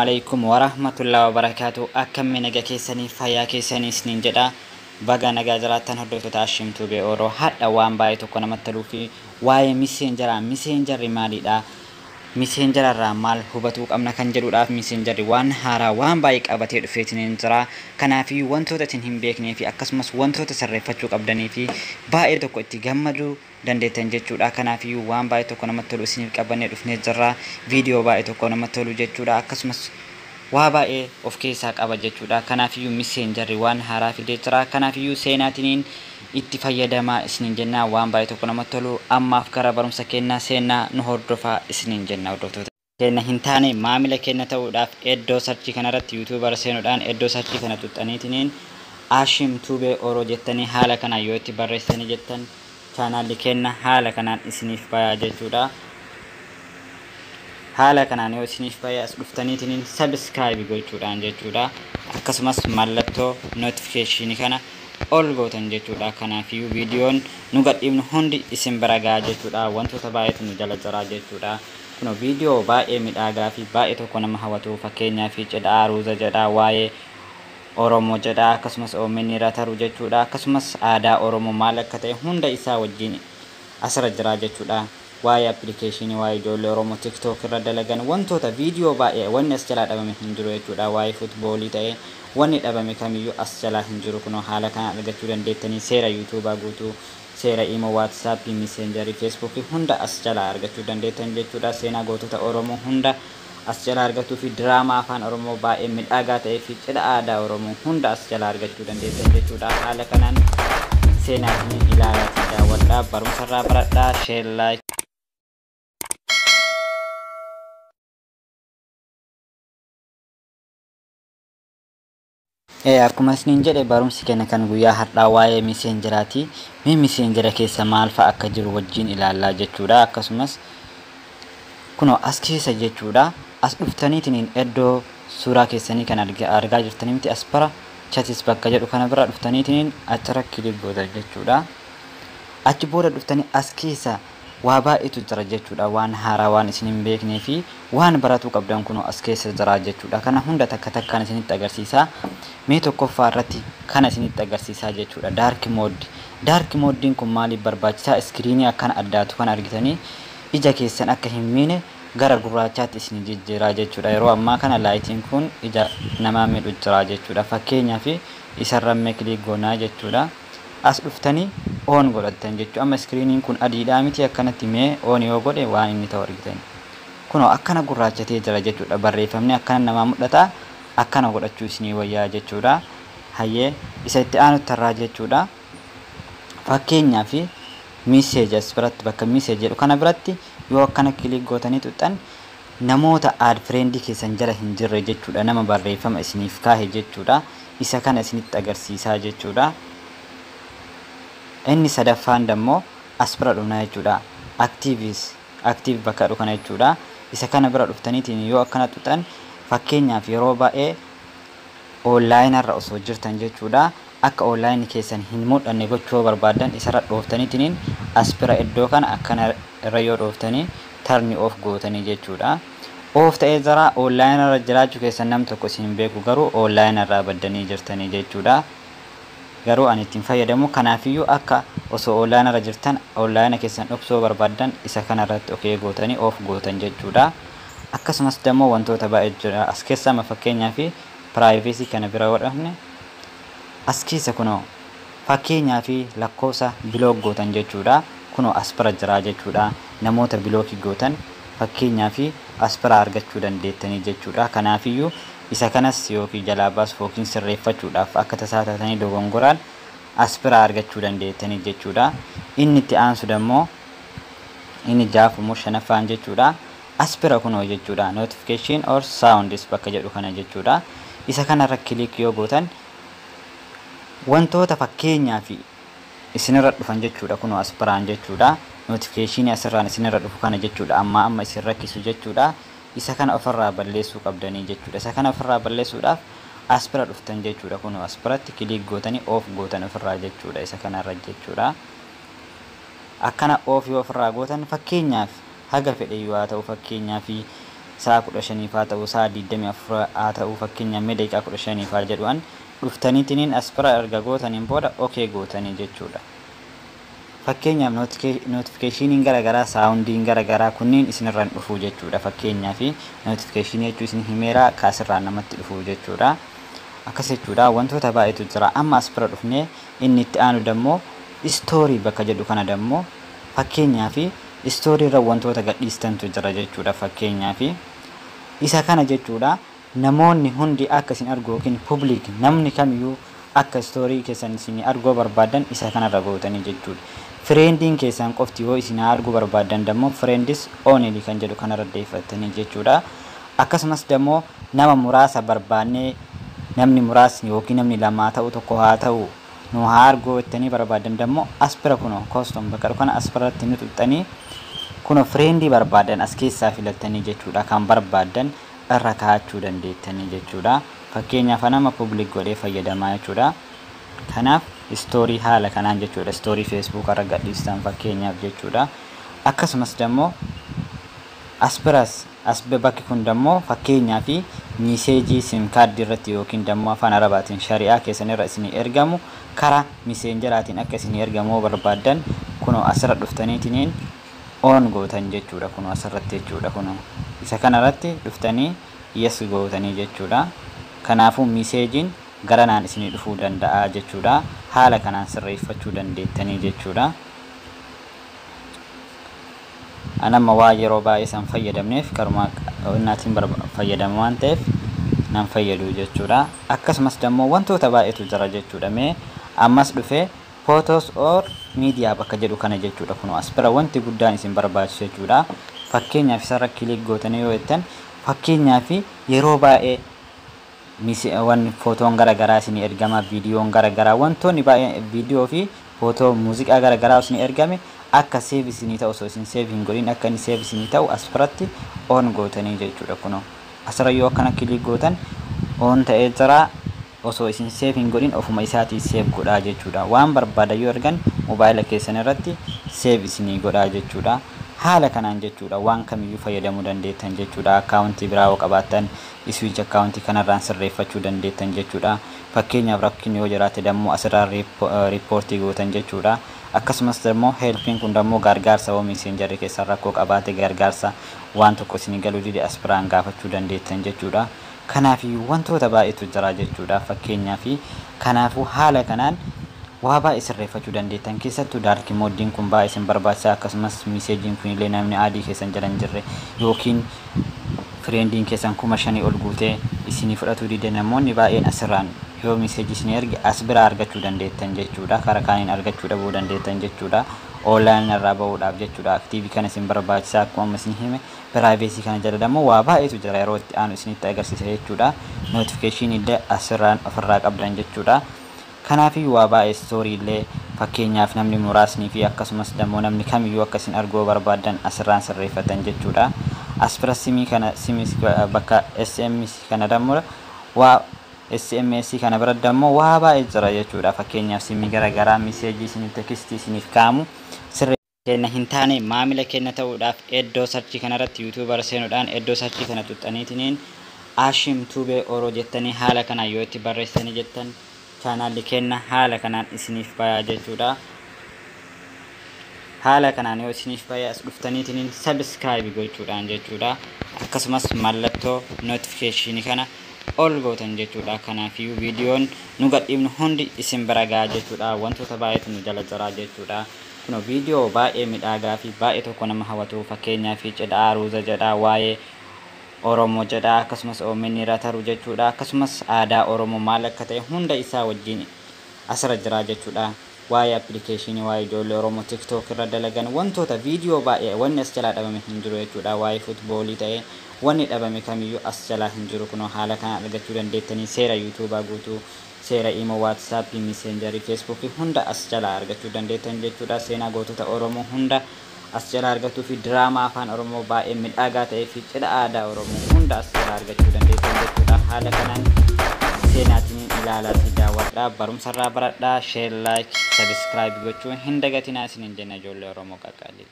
Waalaikum warahmatullahi wabarakatuh. Akkam nagaa keessanii fayyaa keessaniis nin jedha. Baga nagaa jiraattan hordoftoota Hashim Tube Oro hadha waan baay'ee tokko namatti toluu fi waa'ee miseenjarri maalidha? Miseenjararraa maal hubatuu qabna kan jedhuudhaaf miseenjarri waan haaraa waan baay'ee qabatee dhufeetiin jira. Kanaaf wantoota isin hin beeknee fi akkasumas wantoota sirreeffachuu qabdanii fi baay'ee tokko itti gammaduu dandeettan jechuudha. Kanaaf waan baay'ee tokko namatti tolu isiniif qabannee dhufnee jirra. Viidiyoo baay'ee tokko namatti tolu jechuudha. Akkasumas waa baay'ee of keessaa qaba jechuudha. Kanaaf miseenjarri waan haaraa fidee jira. Kanaaf seenaatiin itti fayyadamaa isiniin jenna waan baay'ee tokko namatti tolu. Ammaaf gara barumsa kennaa seenaa nu hordofaa isiniin jenna hordoftoota. Kenna hin taane maamila kenna ta'uudhaaf iddoo sarchii kanarratti yuutuubar seenuudhaan iddoo sarchii kana tuxxaniitiin Hashim Tube Oro jettanii haala kanaan yoo itti barreessanii jettan chaanaalli kenna haala kanaan isiniif bayaa jechuudha. Haala kanaan yoo isiniif bayaa as dhuftaniitiin subscribe gochuudhaan jechuudha. Akkasumas mallattoo notification kana ol gootan jechuudha. Kanaaf viidiyoon nu gadhiifnu hundi isin bira gahaa jechuudha. Wantoota baay'eetu nu jala jira jechuudha. Kuno viidiyoo baay'ee midhaagaa fi baay'ee tokko nama hawwatu fakkeenyaaf cidha aruuza jedha waa'ee Oromoo jedha akkasumas OMN irra taru jechuudha. Akkasumas aadaa Oromoo maal akka ta'e hunda isaa wajjin asirra jira jechuudha. Waa'ee appilikeeshinii waa'ee ijoollee Oromoo TikTok irra dalagan wantoota viidiyoo baay'ee wanni as jalaa dhabame hin jiru jechuudha. Waa'ee futboolii ta'e wanni dhabame kamiyyuu as jalaa hin jiru. Kuno haala kana argachuu dandeettanii seera yuutuubaa guutuu seera imo WhatsApp messengerii Facebook hunda as jalaa argachuu dandeettan jechuudha. Seenaa gootota Oromoo hunda as jalaa argachuu fi diraamaa afaan Oromoo baay'ee midhaagaa ta'ee fi cidha aadaa Oromoo hunda as jalaa argachuu dandeettan jechuudha. Haala kanaan seenaa ilaalaa fi daawwadhaa barumsarraa baradhaa share like akkuma isiniin jedhe barumsi kenna kan guyyaa har'aa waa'ee messenjeraati. Mee messenjera keessa maal fa'a akka jiru wajjin ilaallaa jechuudha. Akkasumas kuno as keessa jechuudha. As dhuftaniitiin iddoo suuraa keessanii kan argaa jirtanii miti as bara chatis bakka jedhu kana bira dhuftaniitiin achirra kilik gootan jechuudha. Achi booda dhuftanii as keessa waa baay'eetu jira jechuudha. Waan haaraa waan isin hin beeknee fi waan baratuu qabdan kuno as keessa jira jechuudha. Kana hunda takka takkaan isinitti agarsiisa. Mee tokkoffaa irratti kana isinitti agarsiisaa jechuudha. Dark mode kun maaliif barbaachisaa? Iskiriinii akkana addaatu kan argitanii ija keessan akka hin miine gara gurraachaatti isin jijjiiraa jechuudha. Yeroo ammaa kana laayitiin kun ija namaa miidhu jira jechuudha. Fakkeenyaaf isarra kilik goonaa jechuudha. As dhuftanii on godhattan jechuudha. Amma iskiriiniin kun adiidhaa miti akkanatti mee on yoo godhe waan inni ta'u argitanii. Kunoo akkana gurraachatee jira jechuudha. Barreeffamni akkana namaa mul'ata. Akkana godhachuu isinii wayyaa jechuudha. Hayyee isa itti aanutti irraa jechuudha. Fakkeenyaaf messages biratti bakka message jedhu kana biratti yoo akkana kilik gootanii tuxxan namoota add friend keessan jala hin jirre jechuudha. Nama barreeffama isiniif kaahe jechuudha. Isa kana isinitti agarsiisaa jechuudha. Inni sadaffaan dammoo as bira dhufna jechuudha. Active bakka dhufu kana jechuudha. Isa kana bira dhuftaniitiin yoo akkana tuxxan fakkeenyaaf yeroo baay'ee online irra osoo jirtan jechuudha. Akka online keessan hin mul'anne gochuu barbaadan isarra dhooftaniitiin as bira iddoo kana akkana irra yoo dhooftanii turn off gootanii jechuudha. Off ta'ee jira online irra jiraachuu keessan nam tokko isin hin beeku garuu online irraa baddanii jirtanii jechuudha. Garuu ani ittiin fayyadamu kanaafiyyuu akka osoo online irra jirtan online keessan dhoksuu barbaadan isa kana irratti okay gootanii off gootan jechuudha. Akkasumas dammoo wantoota baay'ee jira as keessa fakkeenyaaf privacy kana bira godhamne as keessa kunoo fakkeenyaaf lakkoofsa block gootan jechuudha. Kunoo as bira jira jechuudha. Namoota block gootan fakkeenyaaf as bira argachuu dandeettanii jechuudha. Kanaafiyyuu isa kanas yookiin jalaa baasuuf yookiin sirreeffachuudhaaf akka tasaa taatanii dogongoraan as bira argachuu dandeettanii jechuudha. Inni itti aansu dammoo inni jaafamu shanaffaan jechuudha. As bira kunoo jechuudha. Notification or sounds bakka jedhu kana jechuudha. Isa kana irra kilik yoo gootan wantoota fakkeenyaaf isinirra dhufan jechuudha. Kunoo as biraan jechuudha. Notification asirraan isinirra dhufu kana jechuudha. Amma isin rakkisu jechuudha. Isa kana ofirraa balleessuu qabdanii jechuudha. Isa kana ofirraa balleessuudhaaf as bira dhuftan jechuudha. Kunoo as biratti kilik gootanii off gootan ofirraa jechuudha. Isa kana irra jechuudha. Akkana off yoo ofirraa gootan fakkeenyaaf haga fedhe yoo ta'u fakkeenyaaf sa'a 15 faa ta'uu sa'a 24 haa ta'uu fakkeenyaaf mee daqiiqaa 15 faa jedhuan dhuftaniitiin aspira erga gootaniin booda okay gootanii jechuudha. Fakkeenyaaf notifiikeeshiniin garagaraa saawundiin garagaraa kunniin isinirraan dhufuu jechuudha. Fakkeenyaaf notifiikeeshinii jechuun isin himeeraa kaasirraan namatti dhufuu jechuudha. Akkas jechuudha wantoota baay'eetu jira. Amma aspira dhufnee inni itti aanu dammoo istoorii bakka jedhu kana dammoo fakkeenyaaf istoorii irra wantoota gadhiistantu jira jechuudha. Fakkeenyaaf isa kana jechuudha namoonni hundi akka isin argu yookiin public namni kamiyyuu akka istoorii keessan isin arguu barbaadan isa kanarra gootanii jechuudha. Friendiin keessan qofti yoo isin arguu barbaadan dammoo friendis only kan jedhu kanarra deeffatanii jechuudha. Akkasumas dammoo nama muraasa barbaannee namni muraasni yookiin namni lama ta'u tokko haa ta'u nu haa arguu jettanii barbaadan dammoo aspira kuno custom bakka kana aspiratti nu tuttanii kuno friendii barbaadan as keessaa filattanii jechuudha. Kan barbaadan irra kaa'achuu dandeettanii jechuudha. Fakkeenyaaf nama public godhee fayyadamaa jechuudha. Kanaaf story haala kanaan jechuudha. Story Facebook irra gadhiistan fakkeenyaaf jechuudha. Akkasumas dammoo aspiras bakki kun dammoo fakkeenyaaf miseejii sim card irratti yookiin dammoo afaan arabaatiin shari'aa keessan irra isin ergamu karaa messengeraatiin akka isin ergamu barbaadan kuno asirra dhuftaniitiin on gootan jechuudha. Kuno asirratti jechuudha. Kuno isa kanarratti dhuftanii yes gootanii jechuudha. Kanaafuu miseejiin garanaan isin dhufuu danda'a jechuudha. Haala kanaan sirreeffachuu dandeettanii jechuudha. Anamma waa yeroo baay'ee san fayyadamneef karuma innaatiin fayyadamu waan ta'eef nan fayyadu jechuudha. Akkasumas dammoo wantoota baay'eetu jira jechuudha. Mee ammas dhufee photos or media bakka jedhu kana jechuudha. Kun aspira wanti guddaan isin barbaachisu jechuudha. Fakkeenyaaf isarra kilik gootanii yoo jettan fakkeenyaaf yeroo baay'ee wan fotoon garagaraa isin ergama, viidiyoon garagaraa wantoonni baay'ee viidiyoo fi footoo muuziqaa garagaraa isin ergame akka save isin ta'u osoo isin save hin godhin akka inni save isin ta'u aspiratti on gootanii jechuudha. Kuno asirra yoo akkana kilik gootan on ta'ee jira. Osoo isin save hin godhin ofuma isaatii save godhaa jechuudha. Waan barbaada yoo ergan mobaayila keessan irratti save isin godhaa jechuudha. Haala kanaan jechuudha waan kamiyyuu fayyadamuu dandeettan jechuudha. Akkaawuntii biraa yoo qabaattan switch akkaawuntii kanarraan sirreeffachuu dandeettan jechuudha. Fakkeenyaaf rakkinni yoo jiraate dammoo asirraa riippoortii gootan jechuudha. Akkasumas dammoo helpiin kun dammoo gargaarsa yoo messengerii keessan rakkoo qabaate gargaarsa waan tokko isin galuu dide aspiraan gaafachuu dandeettan jechuudha. Kanaaf wantoota baay'eetu jira jechuudha. Fakkeenyaaf kanaafuu haala kanaan waa baay'ee sirreeffachuu dandeettan. Keessattuu dark mode kun baay'ee isin barbaachisa. Akkasumas meseejiin kun illee namni adii keessan jala hin jirre yookiin friendiin keessan 5,000 ol guutee isinii fudhatu dide namoonni baay'een asirraan yoo meseejii isin erge as bira argachuu dandeettan jechuudha. Karaa kaaniin argachuu dhabuu dandeettan jechuudha. Online irraa bahuudhaaf jechuudha. Active kana isin barbaachisa. Akkuma isin hime privacy kana jala dammoo waa baay'eetu jira yeroo itti aanu isinitti agarsiisa jechuudha. Notification illee asirraan ofirraa qabdan jechuudha. Kanaaf waa baay'ee story illee fakkeenyaaf namni muraasni fi akkasumas dammoo namni kamiyyuu akka isin arguu barbaadan asirraan sirreeffatan jechuudha. Aspira simii kana bakka SMS kana dammoo waa SMS kana bira dammoo waa baay'ee jira jechuudha. Fakkeenyaaf simii garagaraa meseejii isiniif tekstii isiniif kaamu sirreeffachuu hin taane maamila kenna ta'uudhaaf iddoo sarchii kanarratti yuutuubar seenuudhaan iddoo sarchii kana tuxxaniitiin Ashim Tube Oro jettanii haala kanaan yoo itti barreessanii jettan chaanaalli kenna haala kanaan isiniif bayaa jechuudha. Haala kanaan yoo isiniif bayaa as dhuftaniitiin subscribe gochuudhaan jechuudha. Akkasumas mallattoo notification kana ol gootan jechuudha. Kanaaf viidiyoon nu gadhiifnu hundi isin bira gahaa jechuudha. Wantoota baay'eetu nu jala jira jechuudha. Kun viidiyoo baay'ee midhaagaa fi baay'ee tokko nama hawwatu. Fakkeenyaaf cidha aruuza jedha waa'ee Oromoo jedha akkasumas OMN irra taru jechuudha. Akkasumas aadaa Oromoo maal akka ta'e hunda isaa wajjin asirra jira jechuudha. Waa'ee application waa'ee ijoollee Oromoo TikTok irra dalagan wantoota viidiyoo baay'ee wanni as jalaa dhabame hin jiru jechuudha. Waa'ee futboolii ta'e wanni dhabame kamiyyuu as jalaa hin jiru. Kun haala kana argachuu dandeettanii seera YouTube guutuu seera imo WhatsApp Messenger Facebook hunda as jalaa argachuu dandeettan jechuudha. Seenaa gootota Oromoo hunda as jalaa argachuu fi diraamaa afaan Oromoo baay'ee midhaagaa ta'ee fi cidha aadaa Oromoo hunda as jalaa argachuu dandeettan jechuudha. Haala kanaan seenaatiin ilaalaa fi daawwadhaa. Barumsarraa baradhaa. Share, like, subscribe gochuun hin dagatinaa isiniin jenna ijoollee Oromoo qaqqaalii.